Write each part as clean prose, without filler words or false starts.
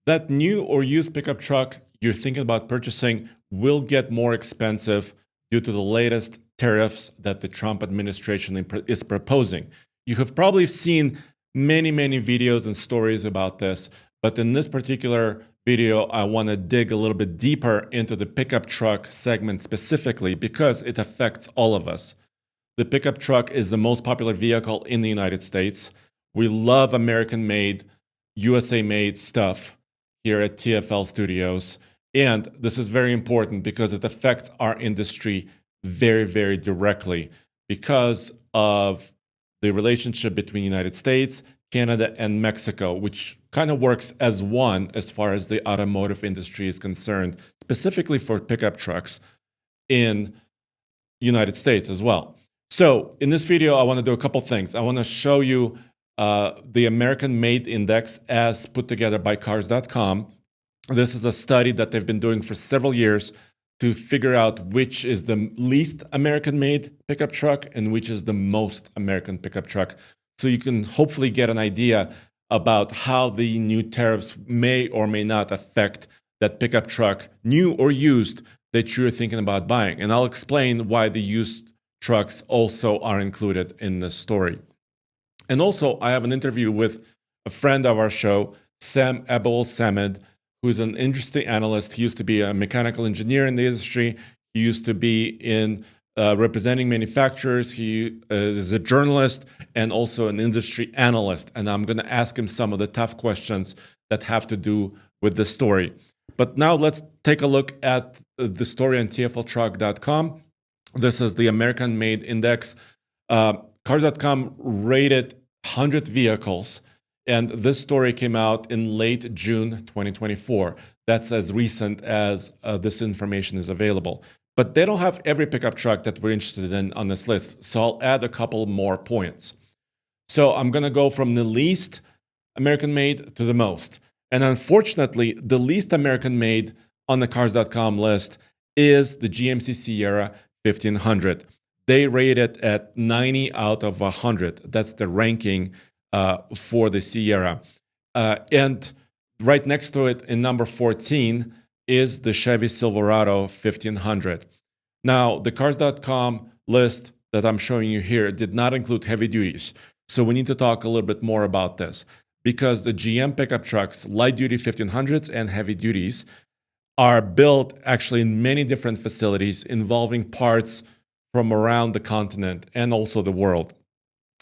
that new or used pickup truck you're thinking about purchasing will get more expensive due to the latest tariffs that the Trump administration is proposing. You have probably seen many, many videos and stories about this, but in this particular video, I want to dig a little bit deeper into the pickup truck segment specifically because it affects all of us. The pickup truck is the most popular vehicle in the United States. We love American-made, USA-made stuff here at TFL Studios. And this is very important because it affects our industry very, very directly because of the relationship between the United States, Canada, and Mexico, which kind of works as one as far as the automotive industry is concerned, specifically for pickup trucks in the United States as well. So in this video, I want to do a couple things. I want to show you the American Made Index as put together by Cars.com. This is a study that they've been doing for several years to figure out which is the least American-made pickup truck and which is the most American pickup truck. So you can hopefully get an idea about how the new tariffs may or may not affect that pickup truck, new or used, that you're thinking about buying. And I'll explain why the used trucks also are included in this story. And also, I have an interview with a friend of our show, Sam Abuelsamid, who's an industry analyst. He used to be a mechanical engineer in the industry. He used to be in representing manufacturers. He is a journalist and also an industry analyst. And I'm going to ask him some of the tough questions that have to do with this story. But now let's take a look at the story on TFLtruck.com. This is the American Made Index. Cars.com rated 100 vehicles. And this story came out in late June 2024. That's as recent as this information is available. But they don't have every pickup truck that we're interested in on this list. So I'll add a couple more points. So I'm going to go from the least American-made to the most. And unfortunately, the least American-made on the Cars.com list is the GMC Sierra 1500. They rate it at 90 out of 100. That's the ranking for the Sierra. And right next to it in number 14 is the Chevy Silverado 1500. Now, the Cars.com list that I'm showing you here did not include heavy duties. So we need to talk a little bit more about this because the GM pickup trucks, light duty 1500s and heavy duties, are built actually in many different facilities involving parts from around the continent and also the world.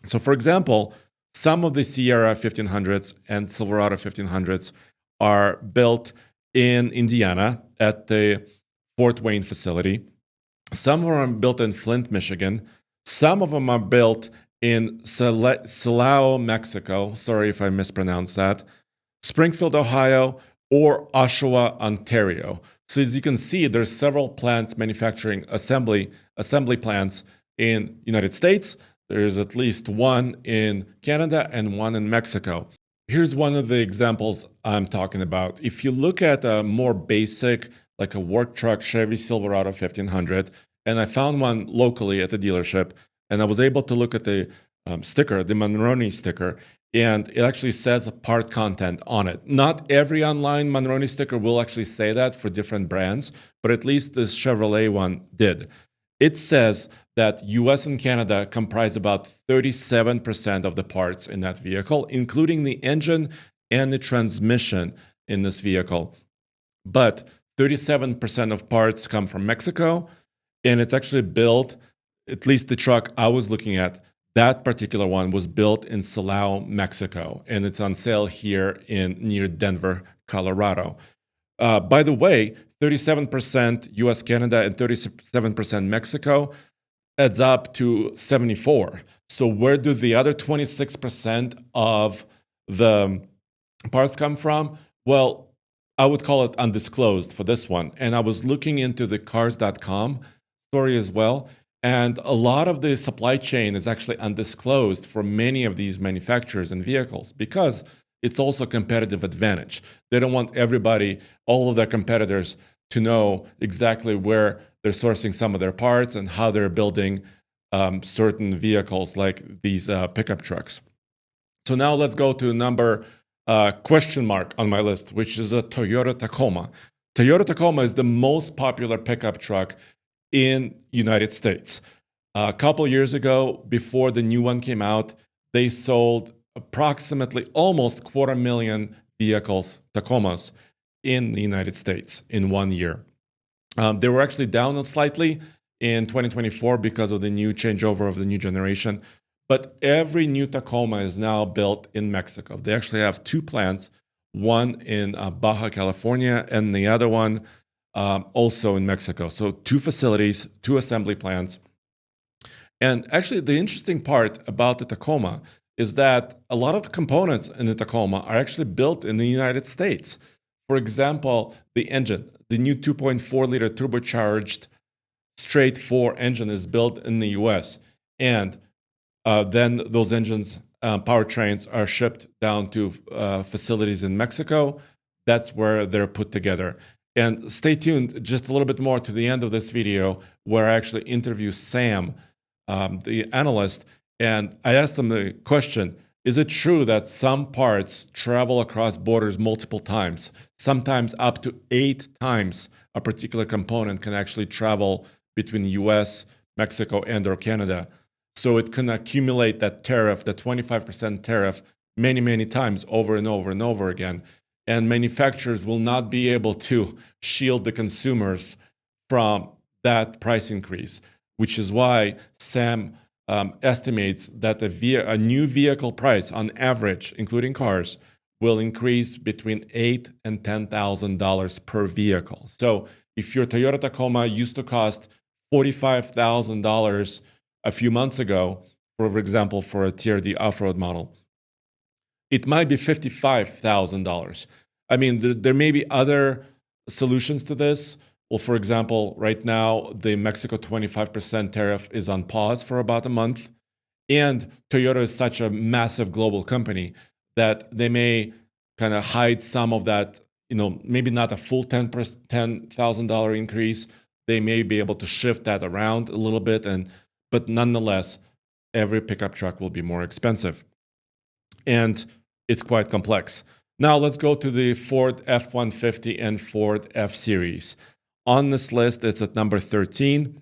So for example, some of the Sierra 1500s and Silverado 1500s are built in Indiana at the Fort Wayne facility. Some of them are built in Flint, Michigan. Some of them are built in Silao, Mexico. Sorry if I mispronounced that. Springfield, Ohio, or Oshawa, Ontario. So as you can see, there's several plants manufacturing assembly plants in United States. There's at least one in Canada and one in Mexico. Here's one of the examples I'm talking about. If you look at a more basic, like a work truck Chevy Silverado 1500, and I found one locally at the dealership, and I was able to look at the sticker, the Monroney sticker, and it actually says part content on it. Not every online Monroney sticker will actually say that for different brands, but at least this Chevrolet one did. It says that US and Canada comprise about 37% of the parts in that vehicle, including the engine and the transmission in this vehicle. But 37% of parts come from Mexico, and it's actually built, at least the truck I was looking at, that particular one was built in Silao, Mexico, and it's on sale here near Denver, Colorado. By the way, 37% US, Canada, and 37% Mexico adds up to 74. So where do the other 26% of the parts come from? Well, I would call it undisclosed for this one. And I was looking into the Cars.com story as well. And a lot of the supply chain is actually undisclosed for many of these manufacturers and vehicles because it's also a competitive advantage. They don't want everybody, all of their competitors, to know exactly where they're sourcing some of their parts and how they're building certain vehicles like these pickup trucks. So now let's go to number question mark on my list, which is a Toyota Tacoma. Toyota Tacoma is the most popular pickup truck in United States. A couple years ago, before the new one came out, they sold approximately almost 250,000 vehicles, Tacomas, in the United States in 1 year. They were actually down slightly in 2024 because of the new changeover of the new generation. But every new Tacoma is now built in Mexico. They actually have two plants, one in Baja California and the other one also in Mexico. So two facilities, two assembly plants. And actually, the interesting part about the Tacoma is that a lot of the components in the Tacoma are actually built in the United States. For example, the engine, the new 2.4 liter turbocharged straight four engine is built in the US. And then those engines, powertrains, are shipped down to facilities in Mexico. That's where they're put together. And stay tuned just a little bit more to the end of this video, where I actually interview Sam, the analyst, and I asked him the question, is it true that some parts travel across borders multiple times? Sometimes up to 8 times a particular component can actually travel between the US, Mexico, and or Canada. So it can accumulate that tariff, the 25% tariff, many, many times over and over and over again. And manufacturers will not be able to shield the consumers from that price increase, which is why Sam estimates that a new vehicle price on average, including cars, will increase between $8,000 and $10,000 per vehicle. So if your Toyota Tacoma used to cost $45,000 a few months ago, for example, for a TRD off-road model, it might be $55,000. I mean, there may be other solutions to this. Well, for example, right now, the Mexico 25% tariff is on pause for about a month. And Toyota is such a massive global company that they may kind of hide some of that, maybe not a full $10,000 increase. They may be able to shift that around a little bit. But nonetheless, every pickup truck will be more expensive. And it's quite complex. Now let's go to the Ford F-150 and Ford F-Series. On this list, it's at number 13.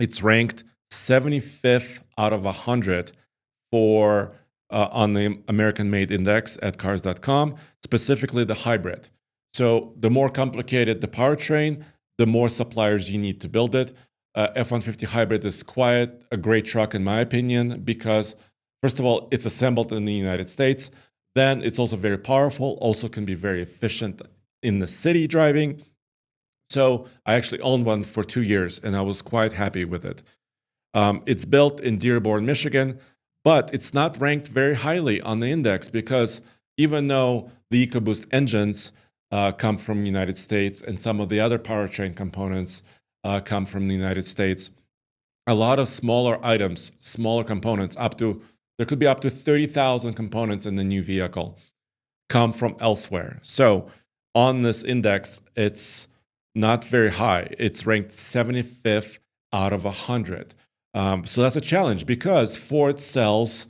It's ranked 75th out of 100 for on the American Made Index at cars.com, specifically the hybrid. So the more complicated the powertrain, the more suppliers you need to build it. F-150 hybrid is quite a great truck, in my opinion, because, first of all, it's assembled in the United States. Then it's also very powerful, also can be very efficient in the city driving. So I actually owned one for 2 years, and I was quite happy with it. It's built in Dearborn, Michigan, but it's not ranked very highly on the index because even though the EcoBoost engines come from the United States and some of the other powertrain components come from the United States, a lot of smaller items, smaller components, there could be up to 30,000 components in the new vehicle, come from elsewhere. So on this index, it's not very high. It's ranked 75th out of 100. So that's a challenge because Ford sells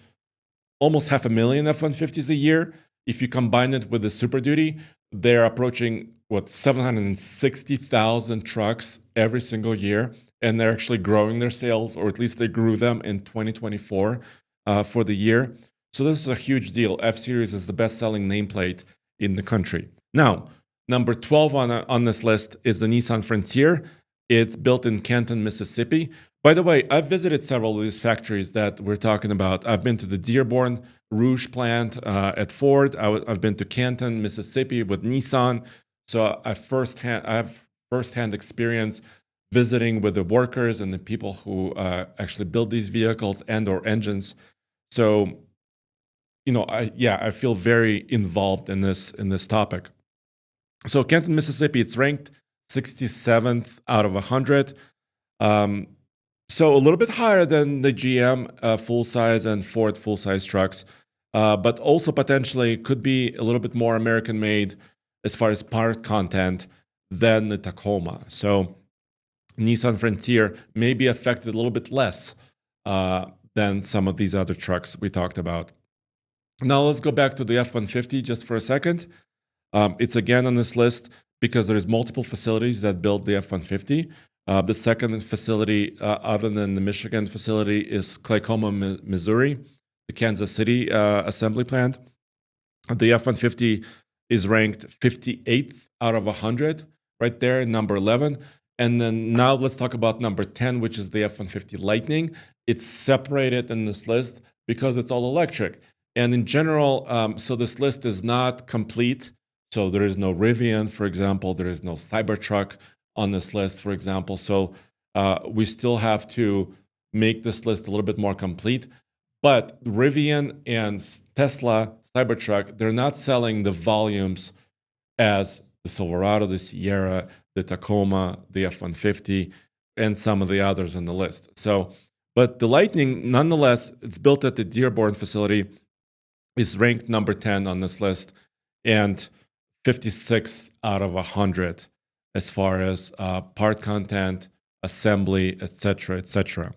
almost 500,000 F-150s a year. If you combine it with the Super Duty, they're approaching 760,000 trucks every single year, and they're actually growing their sales, or at least they grew them in 2024 for the year. So this is a huge deal. F-Series is the best-selling nameplate in the country. Now, number 12 on this list is the Nissan Frontier. It's built in Canton, Mississippi. By the way, I've visited several of these factories that we're talking about. I've been to the Dearborn Rouge plant at Ford. I've been to Canton, Mississippi with Nissan. So I have firsthand experience visiting with the workers and the people who actually build these vehicles and or engines. So, I feel very involved in this topic. So Canton, Mississippi, it's ranked 67th out of 100. So a little bit higher than the GM full-size and Ford full-size trucks, but also potentially could be a little bit more American-made as far as part content than the Tacoma. So Nissan Frontier may be affected a little bit less than some of these other trucks we talked about. Now let's go back to the F-150 just for a second. It's again on this list because there's multiple facilities that build the F-150. The second facility, other than the Michigan facility, is Tacoma, Missouri, the Kansas City assembly plant. The F-150 is ranked 58th out of 100, right there, number 11. And then now let's talk about number 10, which is the F-150 Lightning. It's separated in this list because it's all electric. And in general, so this list is not complete. So there is no Rivian, for example. There is no Cybertruck on this list, for example. So we still have to make this list a little bit more complete. But Rivian and Tesla Cybertruck, they're not selling the volumes as the Silverado, the Sierra, the Tacoma, the F-150, and some of the others on the list. So, but the Lightning, nonetheless, it's built at the Dearborn facility, is ranked number 10 on this list, and 56th out of 100 as far as part content, assembly, etc., etc.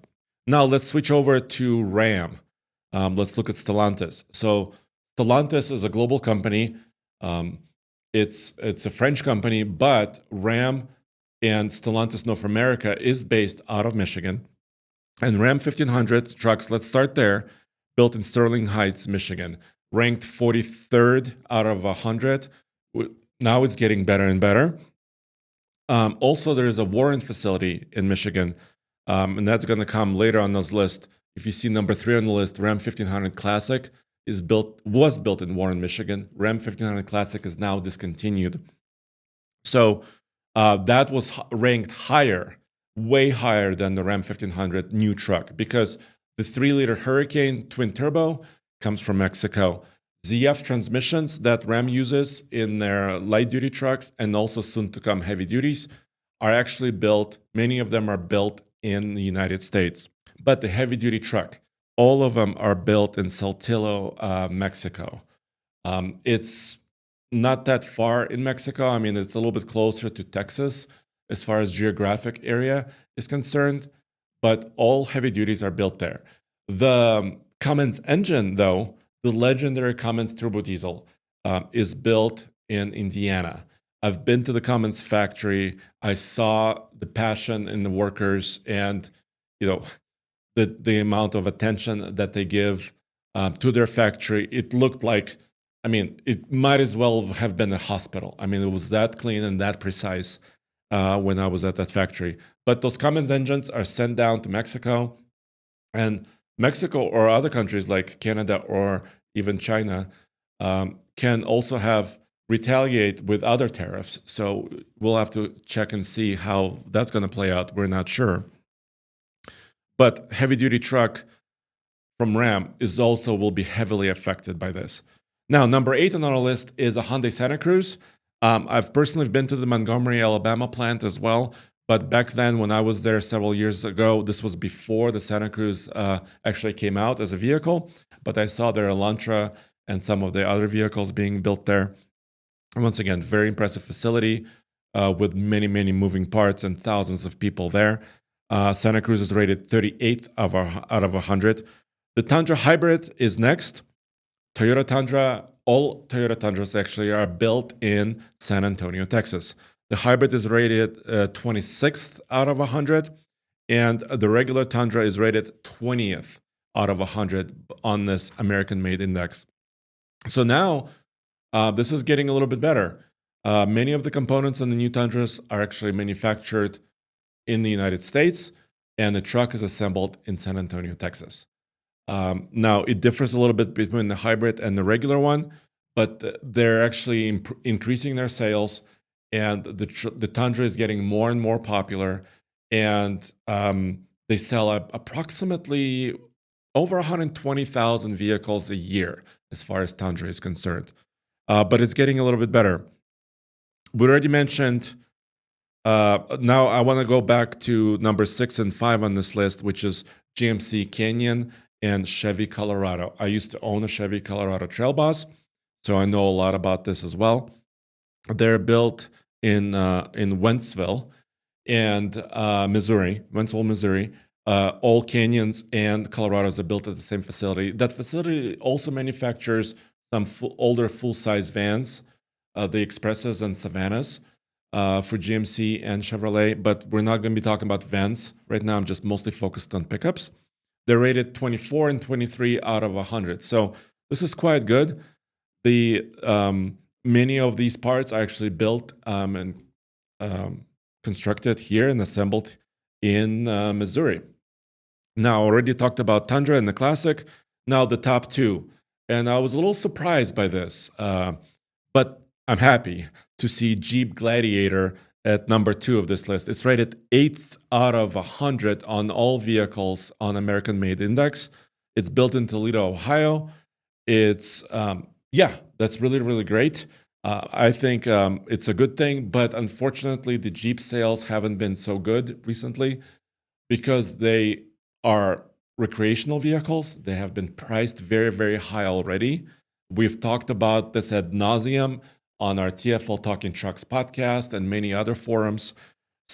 Now let's switch over to Ram. Let's look at Stellantis. So Stellantis is a global company. It's a French company, but Ram and Stellantis North America is based out of Michigan. And Ram 1500 trucks, let's start there, built in Sterling Heights, Michigan, ranked 43rd out of 100. Now it's getting better and better. Also, there is a Warren facility in Michigan, and that's going to come later on this list. If you see number 3 on the list, Ram 1500 Classic was built in Warren, Michigan. Ram 1500 Classic is now discontinued. So that was ranked higher, way higher than the Ram 1500 new truck, because the 3-liter Hurricane twin turbo comes from Mexico. ZF transmissions that Ram uses in their light-duty trucks and also soon to come heavy duties are actually built, many of them are built in the United States. But the heavy-duty truck, all of them are built in Saltillo, Mexico. It's not that far in Mexico. I mean, it's a little bit closer to Texas as far as geographic area is concerned, but all heavy duties are built there. The Cummins engine, though, the legendary Cummins turbo diesel, is built in Indiana. I've been to the Cummins factory. I saw the passion in the workers and, the amount of attention that they give to their factory. It looked like, it might as well have been a hospital. It was that clean and that precise when I was at that factory. But those Cummins engines are sent down to Mexico, and Mexico or other countries like Canada or even China can also retaliate with other tariffs. So we'll have to check and see how that's going to play out. We're not sure. But heavy-duty truck from Ram will be heavily affected by this. Now, number 8 on our list is a Hyundai Santa Cruz. I've personally been to the Montgomery, Alabama plant as well. But back then, when I was there several years ago, this was before the Santa Cruz actually came out as a vehicle. But I saw their Elantra and some of the other vehicles being built there. And once again, very impressive facility with many, many moving parts and thousands of people there. Santa Cruz is rated 38th out of 100. The Tundra Hybrid is next. Toyota Tundra, all Toyota Tundras actually are built in San Antonio, Texas. The Hybrid is rated 26th out of 100, and the regular Tundra is rated 20th out of 100 on this American-made index. So now this is getting a little bit better. Many of the components on the new Tundras are actually manufactured in the United States, and the truck is assembled in San Antonio, Texas. Now, it differs a little bit between the hybrid and the regular one, but they're actually increasing their sales, and the Tundra is getting more and more popular, and they sell approximately over 120,000 vehicles a year as far as Tundra is concerned. But it's getting a little bit better. We already mentioned. Now I want to go back to number 6 and 5 on this list, which is GMC Canyon and Chevy Colorado. I used to own a Chevy Colorado Trail Boss, so I know a lot about this as well. They're built in Wentzville and Missouri. all Canyons and Colorados are built at the same facility. That facility also manufactures some older full-size vans, the Expresses and Savannas, for GMC and Chevrolet, but we're not going to be talking about vans. Right now, I'm just mostly focused on pickups. They're rated 24 and 23 out of 100. So this is quite good. The many of these parts are actually built and constructed here and assembled in Missouri. Now, I already talked about Tundra and the Classic. Now, the top two. And I was a little surprised by this, but I'm happy to see Jeep Gladiator at number 2 of this list. It's rated 8th out of 100 on all vehicles on American Made Index. It's built in Toledo, Ohio. It's, that's really, really great. I think it's a good thing, but unfortunately, the Jeep sales haven't been so good recently because they are recreational vehicles. They have been priced very, very high already. We've talked about this ad nauseum on our TFL Talking Trucks podcast and many other forums.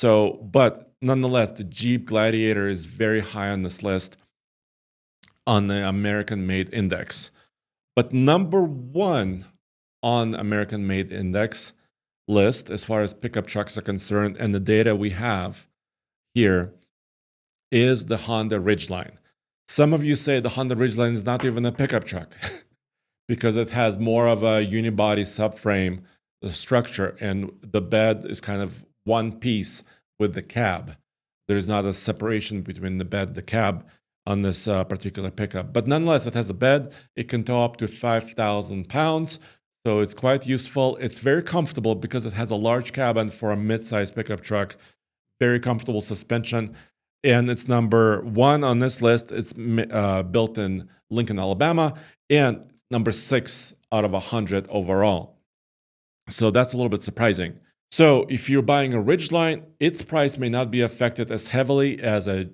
But nonetheless, the Jeep Gladiator is very high on this list on the American Made Index. But number 1 on American Made Index list, as far as pickup trucks are concerned, and the data we have here, is the Honda Ridgeline. Some of you say the Honda Ridgeline is not even a pickup truck because it has more of a unibody subframe structure, and the bed is kind of one piece with the cab. There's not a separation between the bed and the cab on this particular pickup. But nonetheless, it has a bed. It can tow up to 5,000 pounds, so it's quite useful. It's very comfortable because it has a large cabin for a mid-size pickup truck, very comfortable suspension. And it's number 1 on this list. It's built in Lincoln, Alabama, and number 6 out of 100 overall. So that's a little bit surprising. So if you're buying a Ridgeline, its price may not be affected as heavily as a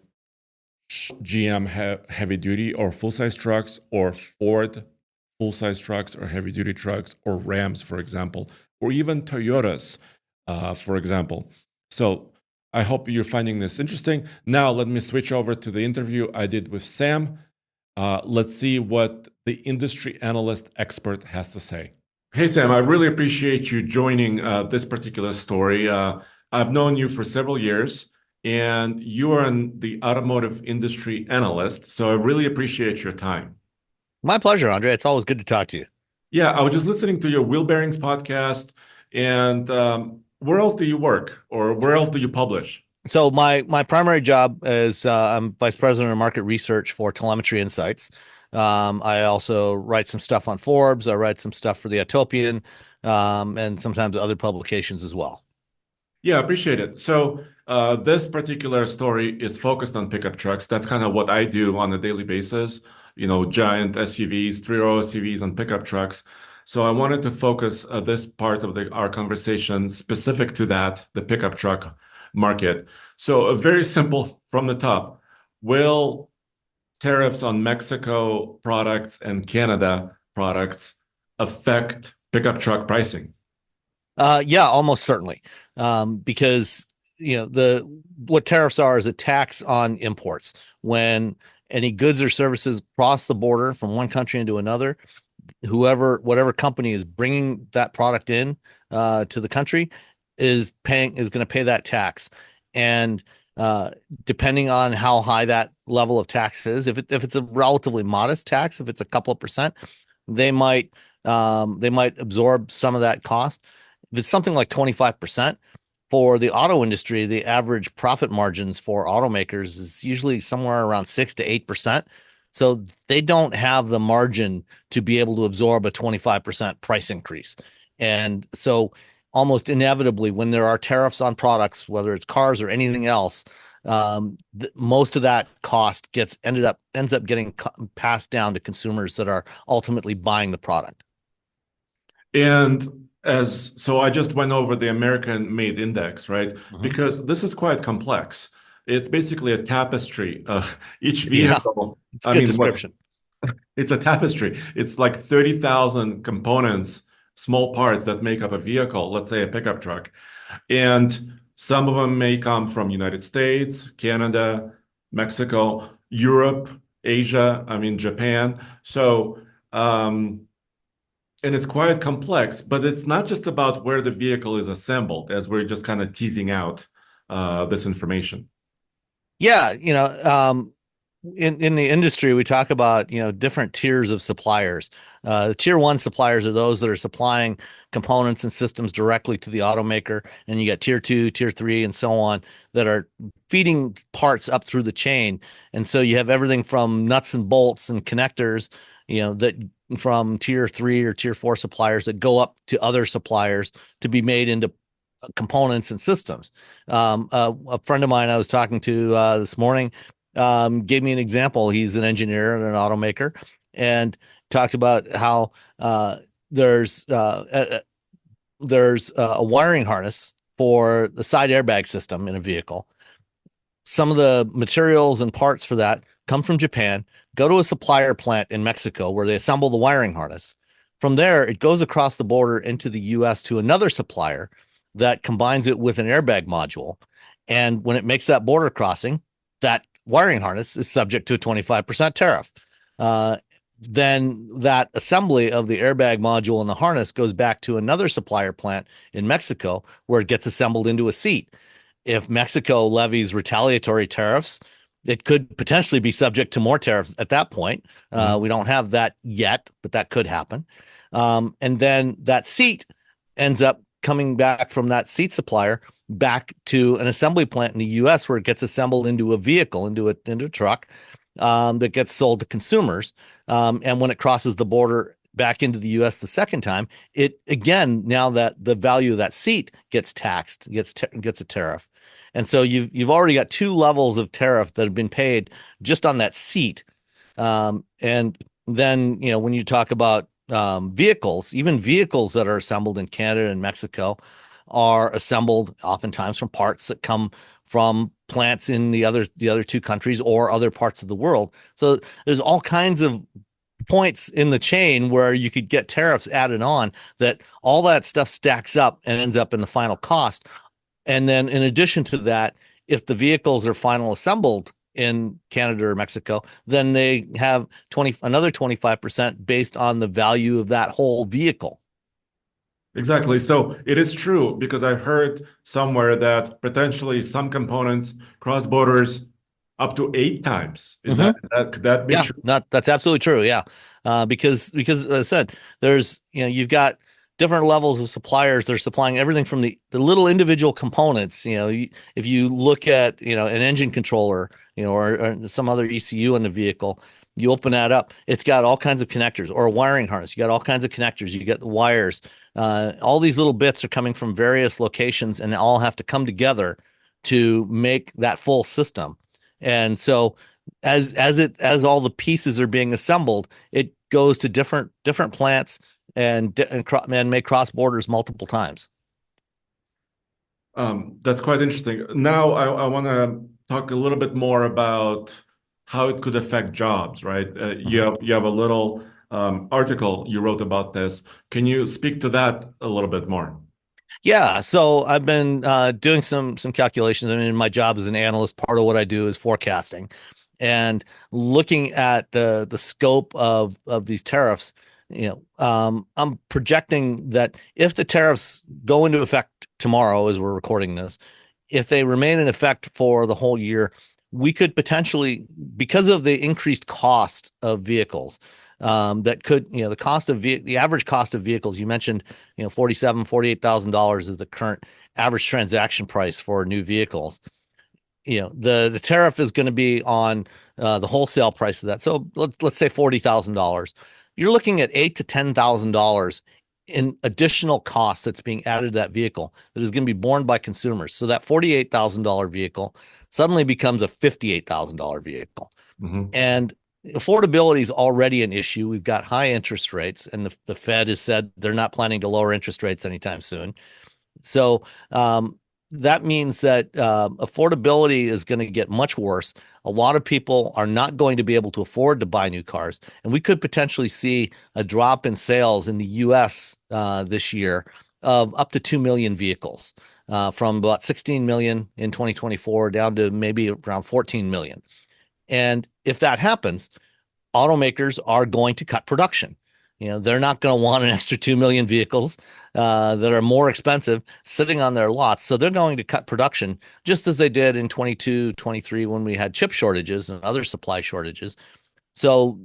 GM heavy-duty or full-size trucks, or Ford full-size trucks or heavy-duty trucks, or Rams, for example, or even Toyotas, for example. So I hope you're finding this interesting. Now, let me switch over to the interview I did with Sam. Let's see what the industry analyst expert has to say. Hey, Sam, I really appreciate you joining this particular story. I've known you for several years, and you are the automotive industry analyst, so I really appreciate your time. My pleasure, Andre. It's always good to talk to you. Yeah, I was just listening to your Wheel Bearings podcast, and where else do you work, or where else do you publish? So my primary job is I'm vice president of market research for Telemetry Insights. I also write some stuff on Forbes. I write some stuff for the Utopian, and sometimes other publications as well. Yeah, I appreciate it. So this particular story is focused on pickup trucks. That's kind of what I do on a daily basis. Giant SUVs, 3-row SUVs, and pickup trucks. So I wanted to focus this part of our conversation specific to that, the pickup truck market. So a very simple from the top. Will tariffs on Mexico products and Canada products affect pickup truck pricing? Yeah, almost certainly. Because what tariffs are is a tax on imports. When any goods or services cross the border from one country into another, whatever company is bringing that product in to the country is going to pay that tax. And depending on how high that level of tax is, if it's a relatively modest tax, if it's a couple of percent, they might absorb some of that cost. If it's something like 25%, for the auto industry, the average profit margins for automakers is usually somewhere around 6 to 8%. So they don't have the margin to be able to absorb a 25% price increase. And so almost inevitably, when there are tariffs on products, whether it's cars or anything else, most of that cost ends up getting passed down to consumers that are ultimately buying the product. And so I just went over the American Made Index, right? Mm-hmm. Because this is quite complex. It's basically a tapestry. Each vehicle. Yeah, it's a good description. It's a tapestry. It's like 30,000 components, small parts that make up a vehicle, let's say a pickup truck. And some of them may come from United States, Canada, Mexico, Europe, Asia, I mean, Japan. So, and it's quite complex, but it's not just about where the vehicle is assembled, as we're just kind of teasing out this information. Yeah, in the industry, we talk about, different tiers of suppliers. The tier one suppliers are those that are supplying components and systems directly to the automaker, and you got tier two, tier three, and so on that are feeding parts up through the chain. And so you have everything from nuts and bolts and connectors, that from tier three or tier four suppliers that go up to other suppliers to be made into components and systems. A friend of mine I was talking to this morning gave me an example. He's an engineer and an automaker, and talked about how there's a wiring harness for the side airbag system in a vehicle. Some of the materials and parts for that come from Japan, go to a supplier plant in Mexico where they assemble the wiring harness. From there, it goes across the border into the US to another supplier that combines it with an airbag module. And when it makes that border crossing, that wiring harness is subject to a 25% tariff. Then that assembly of the airbag module and the harness goes back to another supplier plant in Mexico where it gets assembled into a seat. If Mexico levies retaliatory tariffs, it could potentially be subject to more tariffs at that point. We don't have that yet, but that could happen. And then that seat ends up coming back from that seat supplier back to an assembly plant in the US where it gets assembled into a vehicle, into a truck that gets sold to consumers. And when it crosses the border back into the US the second time, it again, now that the value of that seat gets taxed, gets a tariff. And so you've already got two levels of tariff that have been paid just on that seat. And then, when you talk about vehicles, even vehicles that are assembled in Canada and Mexico are assembled oftentimes from parts that come from plants in the other two countries or other parts of the world. So there's all kinds of points in the chain where you could get tariffs added on, that all that stuff stacks up and ends up in the final cost. And then in addition to that, if the vehicles are final assembled in Canada or Mexico, then they have another 25% based on the value of that whole vehicle. Exactly. So it is true because I heard somewhere that potentially some components cross borders up to 8 times. Is could that be true? That's absolutely true. Yeah. Because as I said, there's, you've got different levels of suppliers. They're supplying everything from the little individual components. If you look at, an engine controller, or some other ECU in the vehicle, you open that up, it's got all kinds of connectors, or a wiring harness. You got all kinds of connectors. You get the wires. All these little bits are coming from various locations, and they all have to come together to make that full system. And so as all the pieces are being assembled, it goes to different plants and may cross borders multiple times. That's quite interesting. Now I want to talk a little bit more about how it could affect jobs, right? You have a little article you wrote about this. Can you speak to that a little bit more? Yeah, so I've been doing some calculations. I mean, my job as an analyst, part of what I do is forecasting, and looking at the scope of these tariffs. I'm projecting that if the tariffs go into effect tomorrow, as we're recording this, if they remain in effect for the whole year, we could potentially, because of the increased cost of vehicles, that could, the cost of the average cost of vehicles, you mentioned, $48,000 is the current average transaction price for new vehicles. The tariff is going to be on the wholesale price of that. So let's say $40,000. You're looking at $8,000 to $10,000 in additional costs that's being added to that vehicle that is going to be borne by consumers. So that $48,000 vehicle suddenly becomes a $58,000 vehicle. And affordability is already an issue. We've got high interest rates, and the Fed has said they're not planning to lower interest rates anytime soon. So that means that affordability is going to get much worse. A lot of people are not going to be able to afford to buy new cars, and we could potentially see a drop in sales in the U.S. This year, because of the increased cost of vehicles. And so as it as all the pieces are being assembled, it goes to different plants and different of up to 2 million vehicles, from about 16 million in 2024 down to maybe around 14 million. And if that happens, automakers are going to cut production. They're not going to want an extra 2 million vehicles that are more expensive sitting on their lots. So they're going to cut production just as they did in 22, 23 when we had chip shortages and other supply shortages. So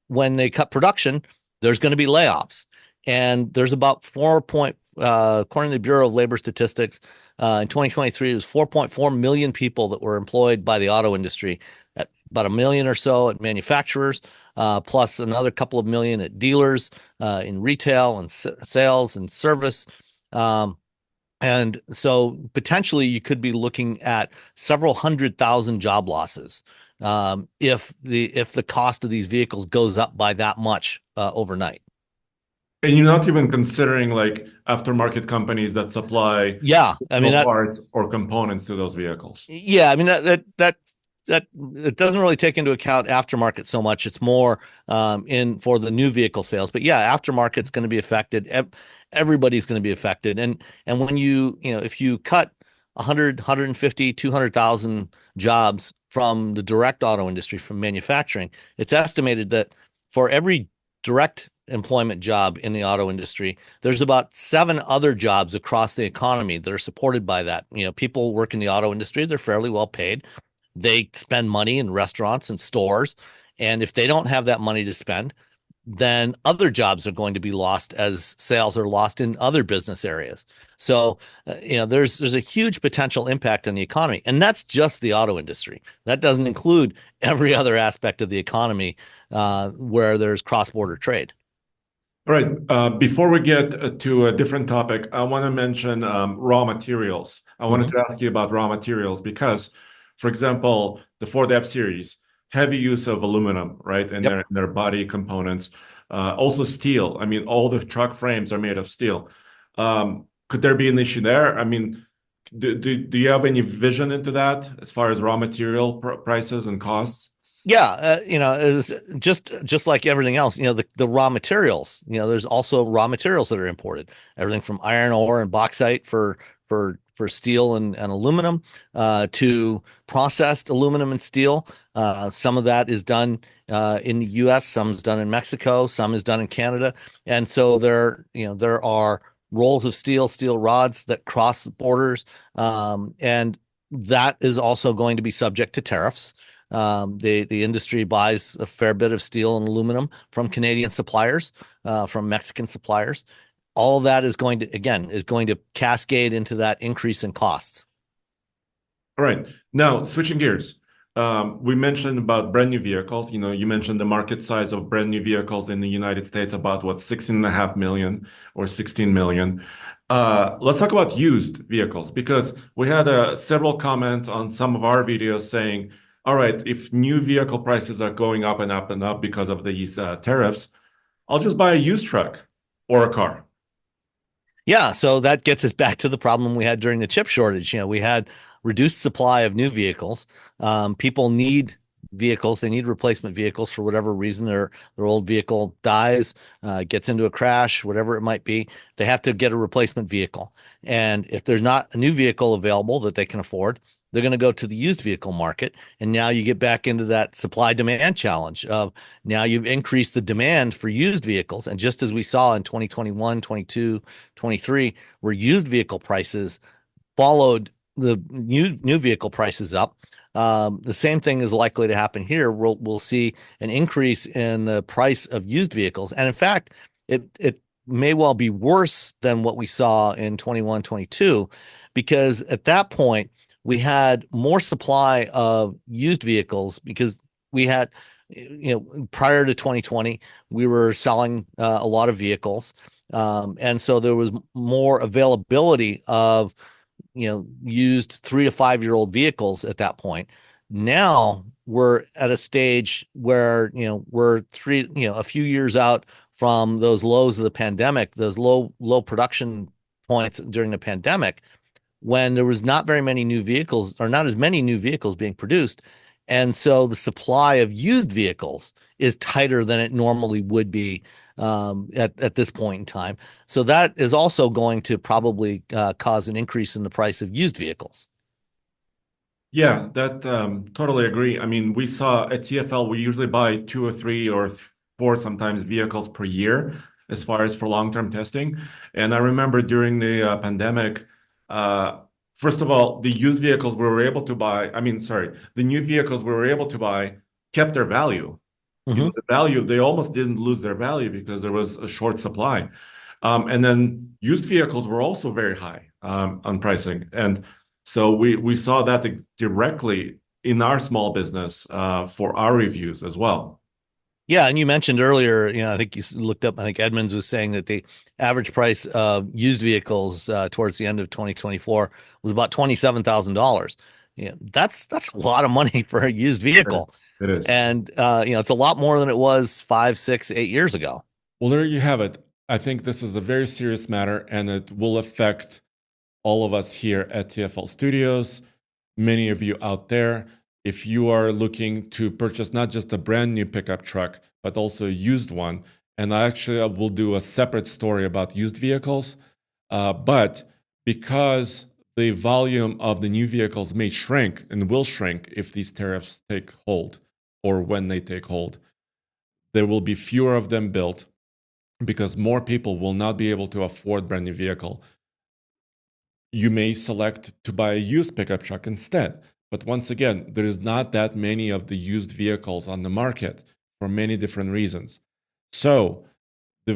when they cut production, there's going to be layoffs. And there's about according to the Bureau of Labor Statistics, in 2023, it was 4.4 million people that were employed by the auto industry, at about a million or so at manufacturers, plus another couple of million at dealers, in retail and sales and service. And so potentially you could be looking at several 100,000 job losses if the cost of these vehicles goes up by that much overnight. And you're not even considering like aftermarket companies that supply parts or components to those vehicles. Yeah, I mean that it doesn't really take into account aftermarket so much. It's more for the new vehicle sales. But yeah, aftermarket's going to be affected. Everybody's going to be affected. And when if you cut 100, 150, 200,000 jobs from the direct auto industry, from manufacturing, it's estimated that for every direct employment job in the auto industry, there's about 7 other jobs across the economy that are supported by that. People work in the auto industry, they're fairly well paid. They spend money in restaurants and stores. And if they don't have that money to spend, then other jobs are going to be lost as sales are lost in other business areas. So, there's a huge potential impact on the economy. And that's just the auto industry. That doesn't include every other aspect of the economy where there's cross-border trade. All right. Before we get to a different topic, I want to mention raw materials. I wanted to ask you about raw materials because, for example, the Ford F-Series, heavy use of aluminum, right, in their body components. Also steel. I mean, all the truck frames are made of steel. Could there be an issue there? I mean, do you have any vision into that as far as raw material prices and costs? Yeah, it's just like everything else. The raw materials. There's also raw materials that are imported. Everything from iron ore and bauxite for steel and aluminum, to processed aluminum and steel. Some of that is done in the U.S., some is done in Mexico, some is done in Canada, and so there are rolls of steel rods that cross the borders, and that is also going to be subject to tariffs. The industry buys a fair bit of steel and aluminum from Canadian suppliers, from Mexican suppliers. All of that is going to cascade into that increase in costs. All right. Now, switching gears, we mentioned about brand new vehicles. You mentioned the market size of brand new vehicles in the United States, about 16.5 million or 16 million. Let's talk about used vehicles, because we had several comments on some of our videos saying, all right, if new vehicle prices are going up and up and up because of these tariffs, I'll just buy a used truck or a car. Yeah, so that gets us back to the problem we had during the chip shortage. We had reduced supply of new vehicles. People need vehicles. They need replacement vehicles for whatever reason. Their old vehicle dies, gets into a crash, whatever it might be. They have to get a replacement vehicle. And if there's not a new vehicle available that they can afford, they're going to go to the used vehicle market. And now you get back into that supply demand challenge of, now you've increased the demand for used vehicles. And just as we saw in 2021, 22, 23, where used vehicle prices followed the new vehicle prices up, the same thing is likely to happen here. We'll see an increase in the price of used vehicles. And in fact, it may well be worse than what we saw in 21, 22, because at that point, we had more supply of used vehicles because we had, prior to 2020, we were selling a lot of vehicles. And so there was more availability of, used 3 to 5 year old vehicles at that point. Now we're at a stage where, we're a few years out from those lows of the pandemic, those low production points during the pandemic, when there was not very many new vehicles, or not as many new vehicles being produced. And so the supply of used vehicles is tighter than it normally would be at this point in time. So that is also going to probably cause an increase in the price of used vehicles. Yeah, that totally agree. I mean, we saw at TFL, we usually buy 2 or 3 or 4 sometimes vehicles per year as far as for long-term testing. And I remember during the pandemic, uh, first of all, the used vehicles we were able to buy, I mean, sorry, the new vehicles we were able to buy kept their value. Mm-hmm. The value, they almost didn't lose their value because there was a short supply. And then used vehicles were also very high on pricing. And so we saw that directly in our small business for our reviews as well. Yeah, and you mentioned earlier, I think you looked up, I think Edmunds was saying that the average price of used vehicles towards the end of 2024 was about $27,000. Yeah, that's a lot of money for a used It is. vehicle. It is. And it's a lot more than it was 5, 6, 8 years ago. Well, there you have it. I think this is a very serious matter, and it will affect all of us here at TFL Studios, many of you out there. If you are looking to purchase not just a brand new pickup truck, but also a used one, and I will do a separate story about used vehicles, but because the volume of the new vehicles may shrink and will shrink if these tariffs take hold or when they take hold, there will be fewer of them built because more people will not be able to afford brand new vehicle. You may select to buy a used pickup truck instead. But once again, there is not that many of the used vehicles on the market for many different reasons. So the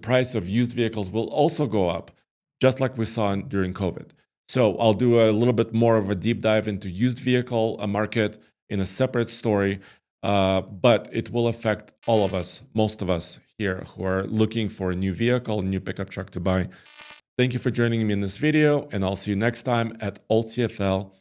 price of used vehicles will also go up, just like we saw during COVID. So I'll do a little bit more of a deep dive into used vehicle market in a separate story, but it will affect all of us, most of us here who are looking for a new vehicle, a new pickup truck to buy. Thank you for joining me in this video, and I'll see you next time at alltfl.com.